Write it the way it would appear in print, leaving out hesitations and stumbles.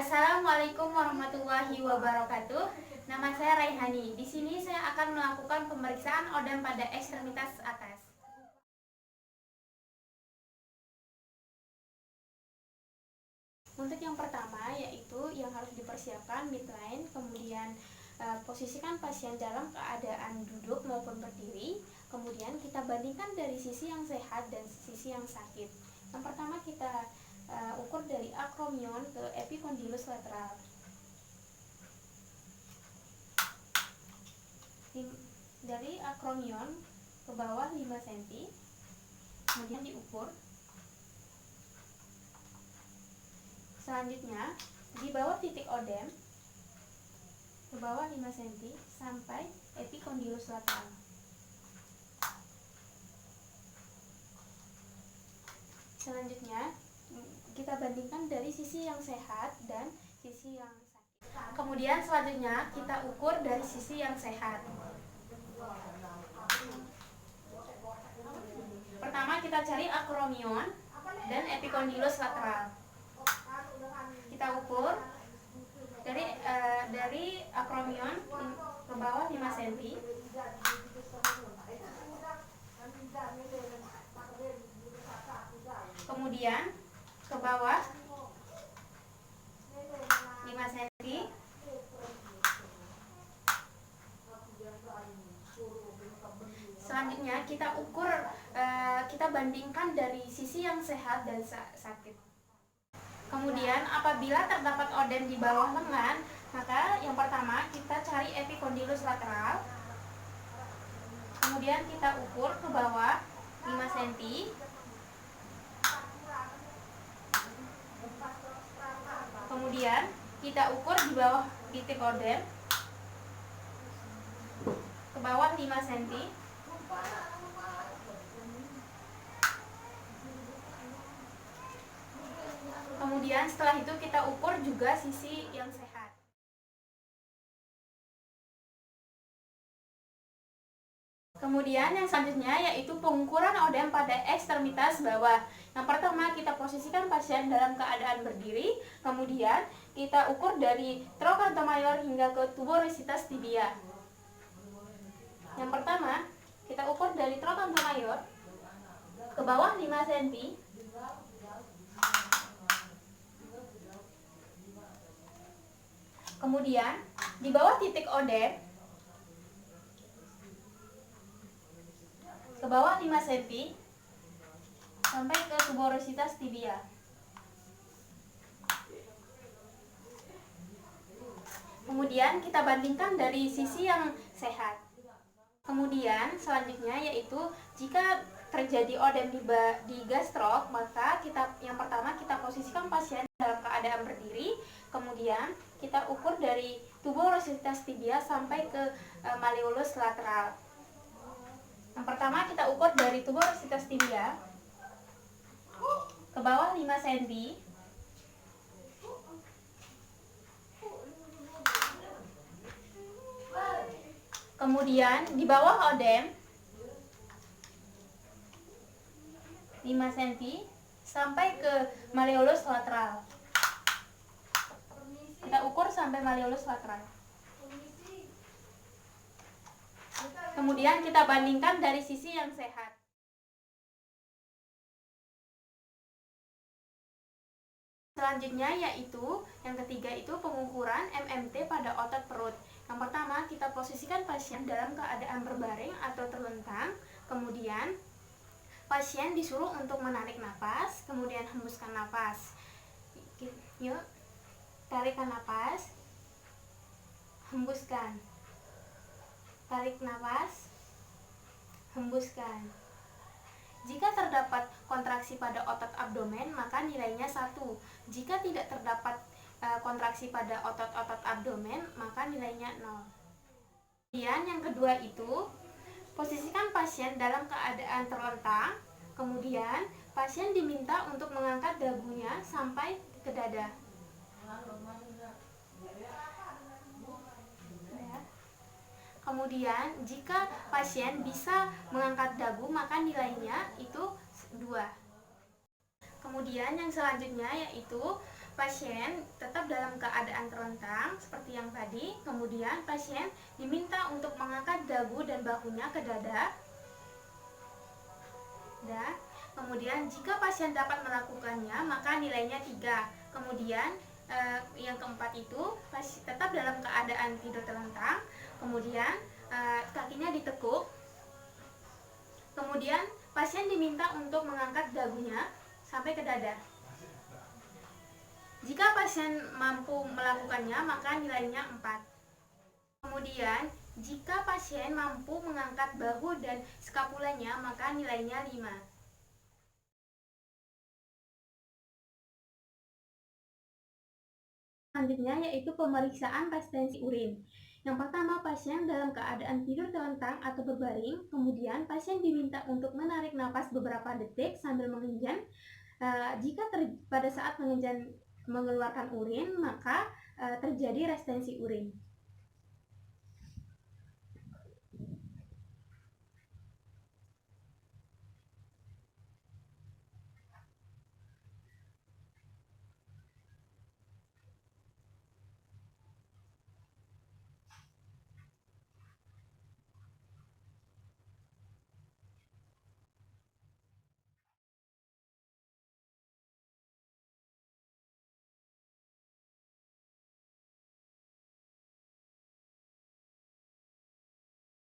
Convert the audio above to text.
Assalamualaikum warahmatullahi wabarakatuh. Nama saya Raihani. Di sini saya akan melakukan pemeriksaan odem pada ekstremitas atas. Untuk yang pertama yaitu yang harus dipersiapkan midline, kemudian posisikan pasien dalam keadaan duduk maupun berdiri. Kemudian kita bandingkan dari sisi yang sehat dan sisi yang sakit. Yang pertama kita ukur dari akromion ke epikondylus lateral. Dari akromion ke bawah 5 cm, kemudian diukur. Selanjutnya di bawah titik odem ke bawah 5 cm sampai epikondylus lateral. Selanjutnya kita bandingkan dari sisi yang sehat dan sisi yang sakit. Kemudian selanjutnya kita ukur dari sisi yang sehat. Pertama kita cari akromion dan epikondylus lateral. Kita ukur dari akromion ke bawah 5 cm. Kemudian ke bawah 5 cm. Selanjutnya kita ukur, kita bandingkan dari sisi yang sehat dan sakit. Kemudian apabila terdapat odem di bawah lengan, maka yang pertama kita cari epikondylus lateral. Kemudian kita ukur ke bawah 5 cm. Kemudian kita ukur di bawah titik odem ke bawah 5 cm. Kemudian setelah itu kita ukur juga sisi yang sehat. Kemudian yang selanjutnya yaitu pengukuran odem pada ekstremitas bawah. Yang pertama kita posisikan pasien dalam keadaan berdiri, kemudian kita ukur dari trochanter major hingga ke tuberositas tibia. Yang pertama kita ukur dari trochanter major ke bawah 5 cm. Kemudian di bawah titik odem ke bawah 5 cm sampai ke tuberositas tibia. Kemudian kita bandingkan dari sisi yang sehat. Kemudian selanjutnya yaitu jika terjadi odem di gastrok, maka yang pertama kita posisikan pasien dalam keadaan berdiri, kemudian kita ukur dari tuberositas tibia sampai ke malleolus lateral. Yang pertama kita ukur dari tuberositas tibia ke bawah 5 cm. Kemudian di bawah odem 5 cm sampai ke malleolus lateral. Kita ukur sampai malleolus lateral. Kemudian kita bandingkan dari sisi yang sehat. Selanjutnya yaitu yang ketiga itu pengukuran MMT pada otot perut. Yang pertama kita posisikan pasien dalam keadaan berbaring atau terlentang. Kemudian pasien disuruh untuk menarik nafas, kemudian hembuskan nafas. Yuk, tarikan nafas, hembuskan. Tarik nafas, hembuskan. Jika terdapat kontraksi pada otot abdomen, maka nilainya 1. Jika tidak terdapat kontraksi pada otot-otot abdomen, maka nilainya 0. Kemudian yang kedua itu, posisikan pasien dalam keadaan terlentang. Kemudian pasien diminta untuk mengangkat dagunya sampai ke dada. Kemudian jika pasien bisa mengangkat dagu, maka nilainya itu 2. Kemudian yang selanjutnya yaitu pasien tetap dalam keadaan terlentang seperti yang tadi. Kemudian pasien diminta untuk mengangkat dagu dan bahunya ke dada. Kemudian jika pasien dapat melakukannya maka nilainya 3. Kemudian yang keempat itu tetap dalam keadaan tidur terlentang. Kemudian kakinya ditekuk. Kemudian pasien diminta untuk mengangkat dagunya sampai ke dada. Jika pasien mampu melakukannya maka nilainya 4. Kemudian jika pasien mampu mengangkat bahu dan skapulanya maka nilainya 5. Selanjutnya yaitu pemeriksaan resistensi urin. Yang pertama, pasien dalam keadaan tidur terlentang atau berbaring, kemudian pasien diminta untuk menarik napas beberapa detik sambil menghempan. Jika pada saat mengeluarkan urin, maka terjadi resistensi urin.